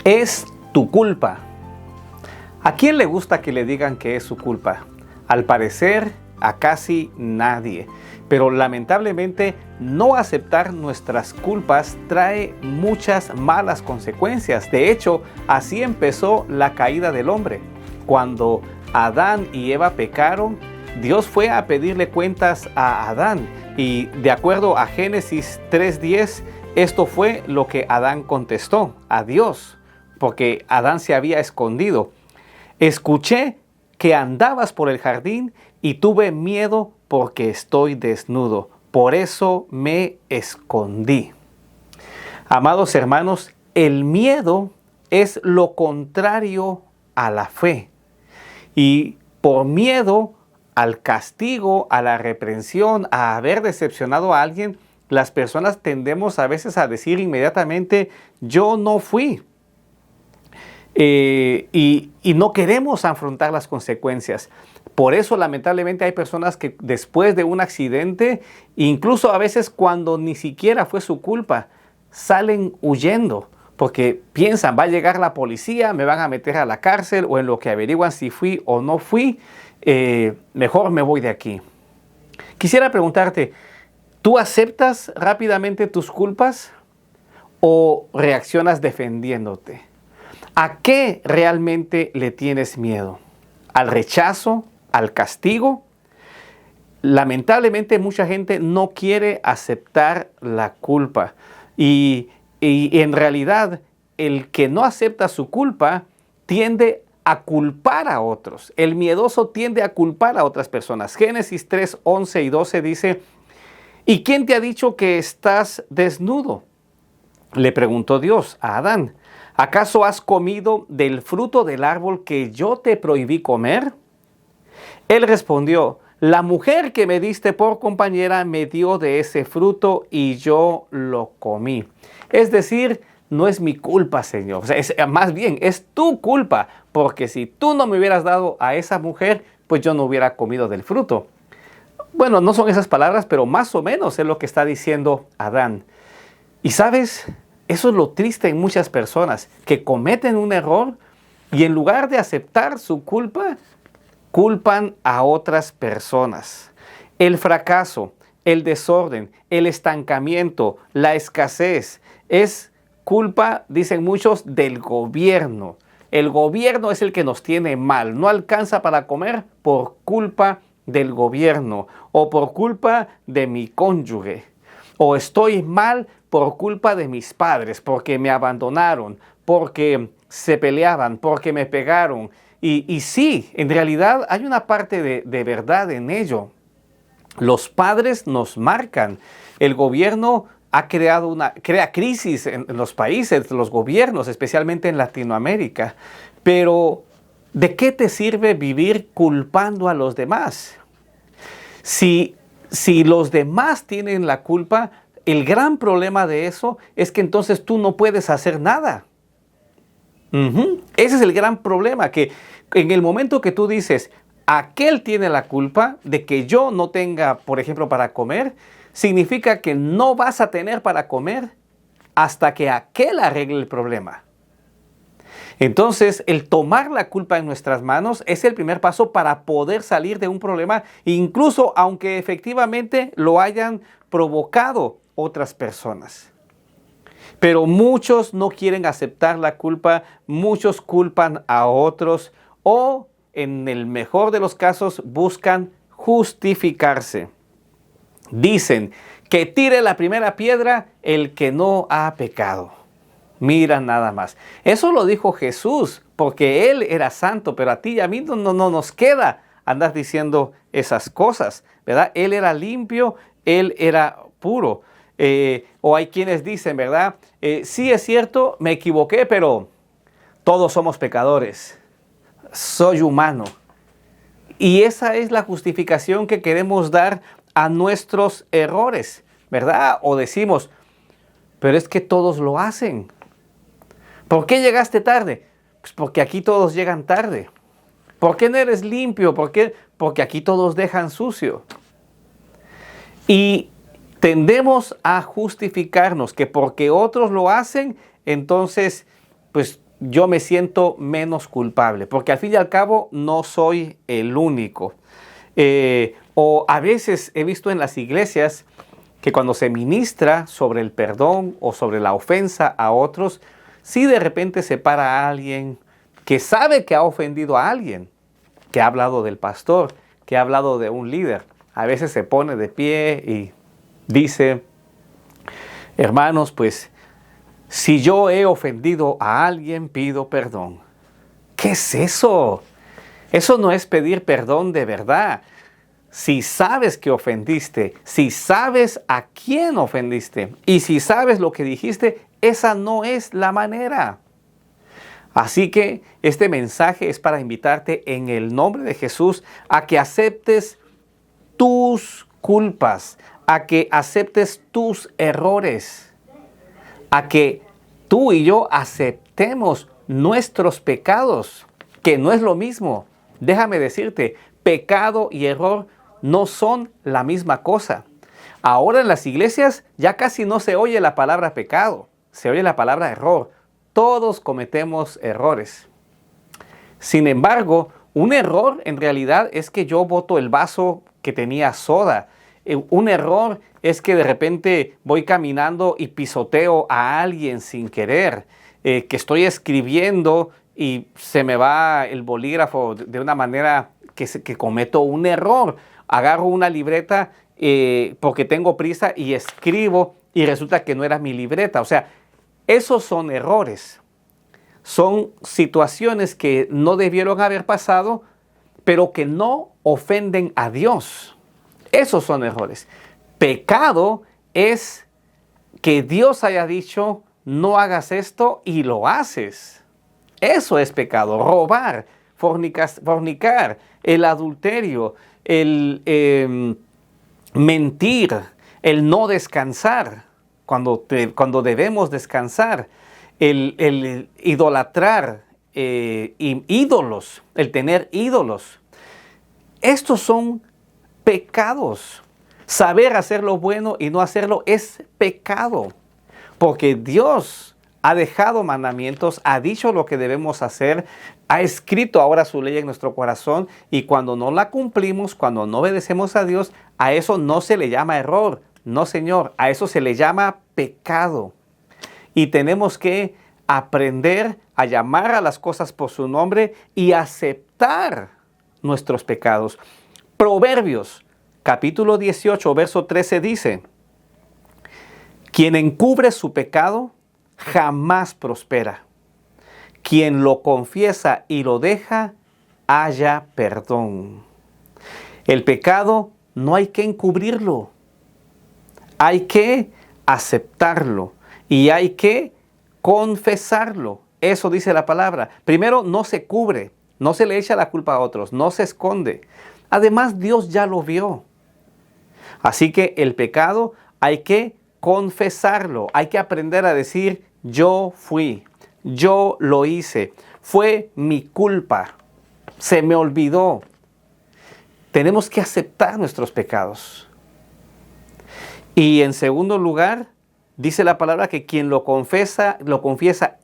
Es tu culpa. ¿A quién le gusta que le digan que es su culpa? Al parecer, a casi nadie. Pero lamentablemente, no aceptar nuestras culpas trae muchas malas consecuencias. De hecho, así empezó la caída del hombre. Cuando Adán y Eva pecaron, Dios fue a pedirle cuentas a Adán. Y de acuerdo a Génesis 3:10, esto fue lo que Adán contestó a Dios, porque Adán se había escondido. Escuché que andabas por el jardín y tuve miedo porque estoy desnudo. Por eso me escondí. Amados hermanos, el miedo es lo contrario a la fe. Y por miedo al castigo, a la reprensión, a haber decepcionado a alguien, las personas tendemos a veces a decir inmediatamente, yo no fui. Y no queremos afrontar las consecuencias. Por eso, lamentablemente, hay personas que después de un accidente, incluso a veces cuando ni siquiera fue su culpa, salen huyendo porque piensan, va a llegar la policía, me van a meter a la cárcel, o en lo que averiguan si fui o no fui, mejor me voy de aquí. Quisiera preguntarte, ¿tú aceptas rápidamente tus culpas o reaccionas defendiéndote? ¿A qué realmente le tienes miedo? ¿Al rechazo? ¿Al castigo? Lamentablemente mucha gente no quiere aceptar la culpa. Y en realidad el que no acepta su culpa tiende a culpar a otros. El miedoso tiende a culpar a otras personas. Génesis 3, 11 y 12 dice, ¿y quién te ha dicho que estás desnudo? Le preguntó Dios a Adán. ¿Acaso has comido del fruto del árbol que yo te prohibí comer? Él respondió, la mujer que me diste por compañera me dio de ese fruto y yo lo comí. Es decir, no es mi culpa, Señor. O sea, más bien, es tu culpa, porque si tú no me hubieras dado a esa mujer, pues yo no hubiera comido del fruto. Bueno, no son esas palabras, pero más o menos es lo que está diciendo Adán. Y ¿sabes? Eso es lo triste en muchas personas, que cometen un error y en lugar de aceptar su culpa, culpan a otras personas. El fracaso, el desorden, el estancamiento, la escasez, es culpa, dicen muchos, del gobierno. El gobierno es el que nos tiene mal, no alcanza para comer por culpa del gobierno o por culpa de mi cónyuge. O estoy mal por culpa de mis padres, porque me abandonaron, porque se peleaban, porque me pegaron. Y sí, en realidad hay una parte de verdad en ello. Los padres nos marcan. El gobierno crea crisis en los países, los gobiernos, especialmente en Latinoamérica. Pero, ¿de qué te sirve vivir culpando a los demás? Si los demás tienen la culpa, el gran problema de eso es que entonces tú no puedes hacer nada. Ese es el gran problema, que en el momento que tú dices, aquel tiene la culpa de que yo no tenga, por ejemplo, para comer, significa que no vas a tener para comer hasta que aquel arregle el problema. Entonces, el tomar la culpa en nuestras manos es el primer paso para poder salir de un problema, incluso aunque efectivamente lo hayan provocado otras personas. Pero muchos no quieren aceptar la culpa, muchos culpan a otros o, en el mejor de los casos, buscan justificarse. Dicen que tire la primera piedra el que no ha pecado. Mira nada más. Eso lo dijo Jesús, porque Él era santo, pero a ti y a mí no nos queda andar diciendo esas cosas, ¿verdad? Él era limpio, Él era puro. O hay quienes dicen, ¿verdad? Sí es cierto, me equivoqué, pero todos somos pecadores. Soy humano. Y esa es la justificación que queremos dar a nuestros errores, ¿verdad? O decimos, pero es que todos lo hacen. ¿Por qué llegaste tarde? Pues porque aquí todos llegan tarde. ¿Por qué no eres limpio? ¿Por qué? Porque aquí todos dejan sucio. Y tendemos a justificarnos que porque otros lo hacen, entonces, pues yo me siento menos culpable, porque al fin y al cabo no soy el único. O a veces he visto en las iglesias que cuando se ministra sobre el perdón o sobre la ofensa a otros, si de repente se para a alguien que sabe que ha ofendido a alguien, que ha hablado del pastor, que ha hablado de un líder, a veces se pone de pie y dice: hermanos, pues si yo he ofendido a alguien, pido perdón. ¿Qué es eso? Eso no es pedir perdón de verdad. Si sabes que ofendiste, si sabes a quién ofendiste y si sabes lo que dijiste, esa no es la manera. Así que este mensaje es para invitarte en el nombre de Jesús a que aceptes tus culpas, a que aceptes tus errores, a que tú y yo aceptemos nuestros pecados, que no es lo mismo. Déjame decirte, pecado y error no son la misma cosa. Ahora en las iglesias ya casi no se oye la palabra pecado, se oye la palabra error. Todos cometemos errores. Sin embargo, un error en realidad es que yo boto el vaso que tenía soda. Un error es que de repente voy caminando y pisoteo a alguien sin querer. Que estoy escribiendo y se me va el bolígrafo de una manera que cometo un error. Agarro una libreta porque tengo prisa y escribo y resulta que no era mi libreta. O sea, esos son errores. Son situaciones que no debieron haber pasado, pero que no ofenden a Dios. Esos son errores. Pecado es que Dios haya dicho: no hagas esto y lo haces. Eso es pecado. Robar, fornicar, el adulterio, el mentir, el no descansar cuando debemos descansar, el idolatrar, ídolos, el tener ídolos. Estos son pecados. Saber hacer lo bueno y no hacerlo es pecado, porque Dios ha dejado mandamientos, ha dicho lo que debemos hacer, ha escrito ahora su ley en nuestro corazón, y cuando no la cumplimos, cuando no obedecemos a Dios, a eso no se le llama error. No, Señor, a eso se le llama pecado. Y tenemos que aprender a llamar a las cosas por su nombre y aceptar nuestros pecados. Proverbios, capítulo 18, verso 13 dice: quien encubre su pecado jamás prospera. Quien lo confiesa y lo deja, halla perdón. El pecado no hay que encubrirlo. Hay que aceptarlo y hay que confesarlo. Eso dice la palabra. Primero, no se cubre, no se le echa la culpa a otros, no se esconde. Además, Dios ya lo vio. Así que el pecado hay que confesarlo. Hay que aprender a decir: yo fui, yo lo hice, fue mi culpa, se me olvidó. Tenemos que aceptar nuestros pecados. Y en segundo lugar, dice la palabra que quien lo confiesa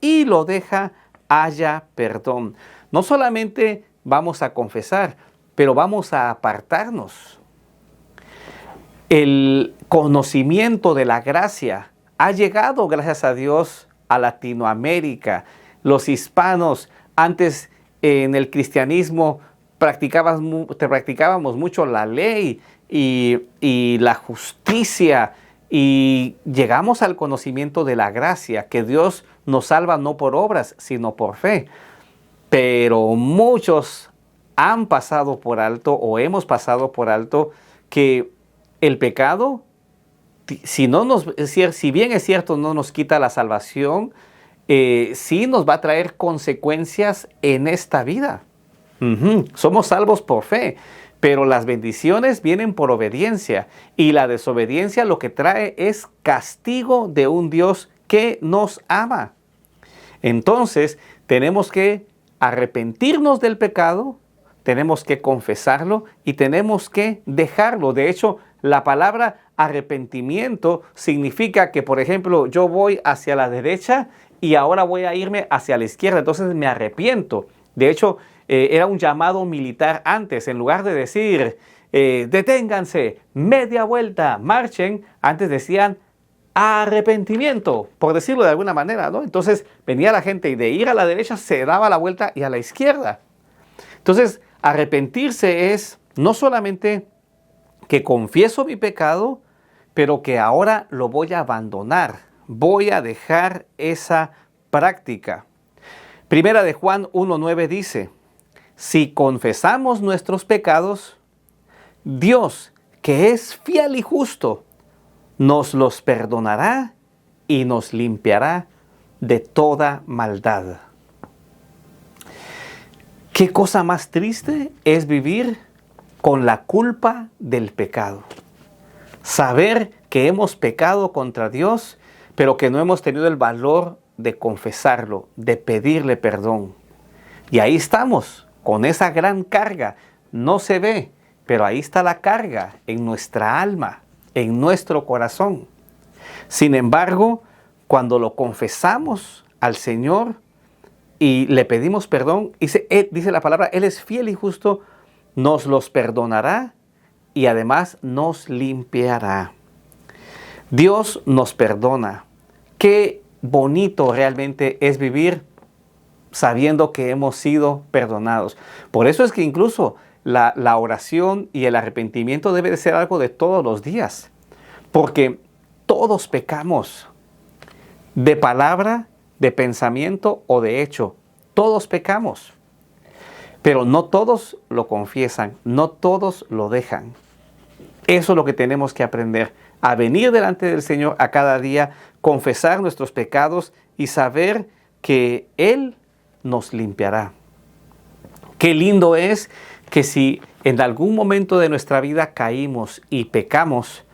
y lo deja, haya perdón. No solamente vamos a confesar, pero vamos a apartarnos. El conocimiento de la gracia ha llegado, gracias a Dios, a Latinoamérica. Los hispanos, antes en el cristianismo, practicábamos mucho la ley y la justicia, y llegamos al conocimiento de la gracia, que Dios nos salva no por obras, sino por fe. Pero muchos han pasado por alto, o hemos pasado por alto, que el pecado, si bien es cierto no nos quita la salvación, sí nos va a traer consecuencias en esta vida. Somos salvos por fe, pero las bendiciones vienen por obediencia, y la desobediencia lo que trae es castigo de un Dios que nos ama. Entonces tenemos que arrepentirnos del pecado, tenemos que confesarlo y tenemos que dejarlo. De hecho, la palabra arrepentimiento significa que, por ejemplo, yo voy hacia la derecha y ahora voy a irme hacia la izquierda, entonces me arrepiento. De hecho, era un llamado militar antes. En lugar de decir, deténganse, media vuelta, marchen, antes decían arrepentimiento, por decirlo de alguna manera, ¿no? Entonces venía la gente y de ir a la derecha se daba la vuelta y a la izquierda. Entonces, arrepentirse es no solamente que confieso mi pecado, pero que ahora lo voy a abandonar. Voy a dejar esa práctica. Primera de Juan 1:9 dice, si confesamos nuestros pecados, Dios, que es fiel y justo, nos los perdonará y nos limpiará de toda maldad. ¿Qué cosa más triste es vivir con la culpa del pecado? Saber que hemos pecado contra Dios, pero que no hemos tenido el valor de confesarlo, de pedirle perdón. Y ahí estamos, con esa gran carga. No se ve, pero ahí está la carga en nuestra alma, en nuestro corazón. Sin embargo, cuando lo confesamos al Señor y le pedimos perdón, dice la palabra, Él es fiel y justo, nos los perdonará y además nos limpiará. Dios nos perdona. Qué bonito realmente es vivir sabiendo que hemos sido perdonados. Por eso es que incluso la oración y el arrepentimiento debe de ser algo de todos los días. Porque todos pecamos, de palabra, de pensamiento o de hecho. Todos pecamos. Pero no todos lo confiesan, no todos lo dejan. Eso es lo que tenemos que aprender, a venir delante del Señor a cada día, confesar nuestros pecados y saber que Él nos limpiará. Qué lindo es que si en algún momento de nuestra vida caímos y pecamos,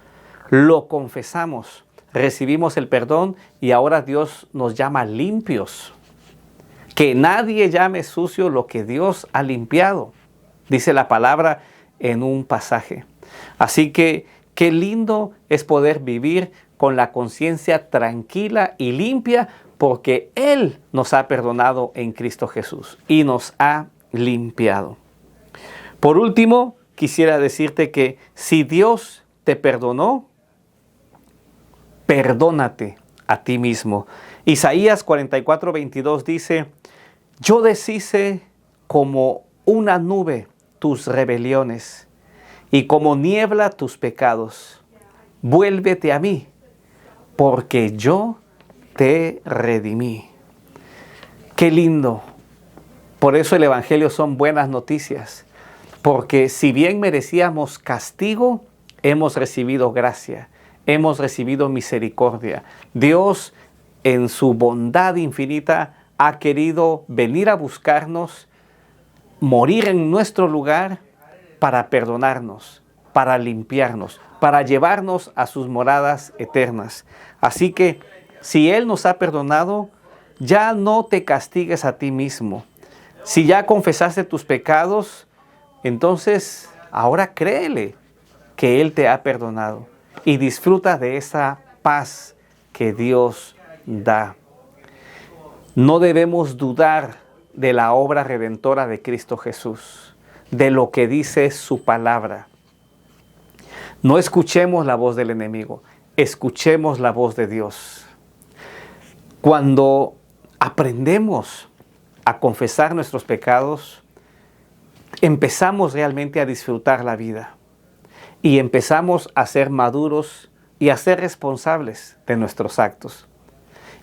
lo confesamos, recibimos el perdón y ahora Dios nos llama limpios. Que nadie llame sucio lo que Dios ha limpiado, dice la palabra en un pasaje. Así que qué lindo es poder vivir con la conciencia tranquila y limpia porque Él nos ha perdonado en Cristo Jesús y nos ha limpiado. Por último, quisiera decirte que si Dios te perdonó, perdónate a ti mismo. Isaías 44:22 dice, yo deshice como una nube tus rebeliones y como niebla tus pecados. Vuélvete a mí, porque yo te redimí. Qué lindo. Por eso el Evangelio son buenas noticias. Porque si bien merecíamos castigo, hemos recibido gracia, hemos recibido misericordia. Dios, en su bondad infinita, ha querido venir a buscarnos, morir en nuestro lugar para perdonarnos, para limpiarnos, para llevarnos a sus moradas eternas. Así que si Él nos ha perdonado, ya no te castigues a ti mismo. Si ya confesaste tus pecados, entonces ahora créele que Él te ha perdonado y disfruta de esa paz que Dios da. No debemos dudar de la obra redentora de Cristo Jesús, de lo que dice su palabra. No escuchemos la voz del enemigo, escuchemos la voz de Dios. Cuando aprendemos a confesar nuestros pecados, empezamos realmente a disfrutar la vida y empezamos a ser maduros y a ser responsables de nuestros actos.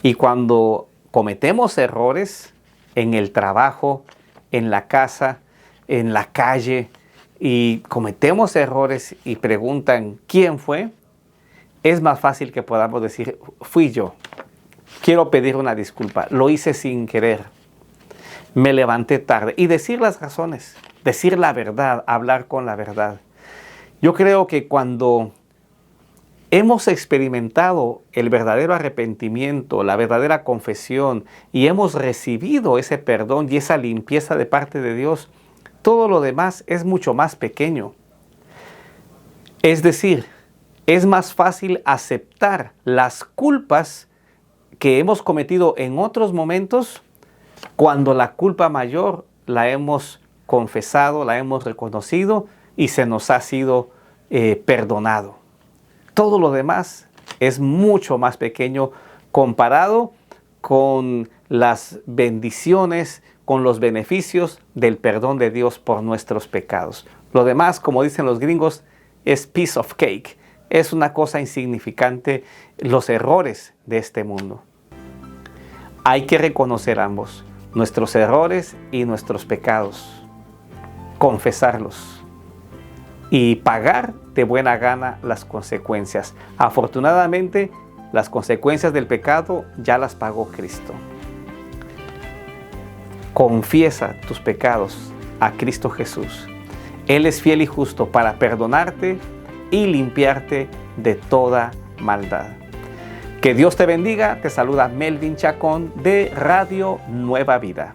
Y cuando cometemos errores en el trabajo, en la casa, en la calle, y cometemos errores y preguntan ¿quién fue? Es más fácil que podamos decir fui yo. Quiero pedir una disculpa, lo hice sin querer, me levanté tarde y decir las razones, decir la verdad, hablar con la verdad. Yo creo que cuando hemos experimentado el verdadero arrepentimiento, la verdadera confesión y hemos recibido ese perdón y esa limpieza de parte de Dios, todo lo demás es mucho más pequeño. Es decir, es más fácil aceptar las culpas que hemos cometido en otros momentos cuando la culpa mayor la hemos confesado, la hemos reconocido y se nos ha sido perdonado. Todo lo demás es mucho más pequeño comparado con las bendiciones, con los beneficios del perdón de Dios por nuestros pecados. Lo demás, como dicen los gringos, es piece of cake. Es una cosa insignificante, los errores de este mundo. Hay que reconocer ambos, nuestros errores y nuestros pecados, confesarlos y pagar de buena gana las consecuencias. Afortunadamente, las consecuencias del pecado ya las pagó Cristo. Confiesa tus pecados a Cristo Jesús. Él es fiel y justo para perdonarte y limpiarte de toda maldad. Que Dios te bendiga. Te saluda Melvin Chacón de Radio Nueva Vida.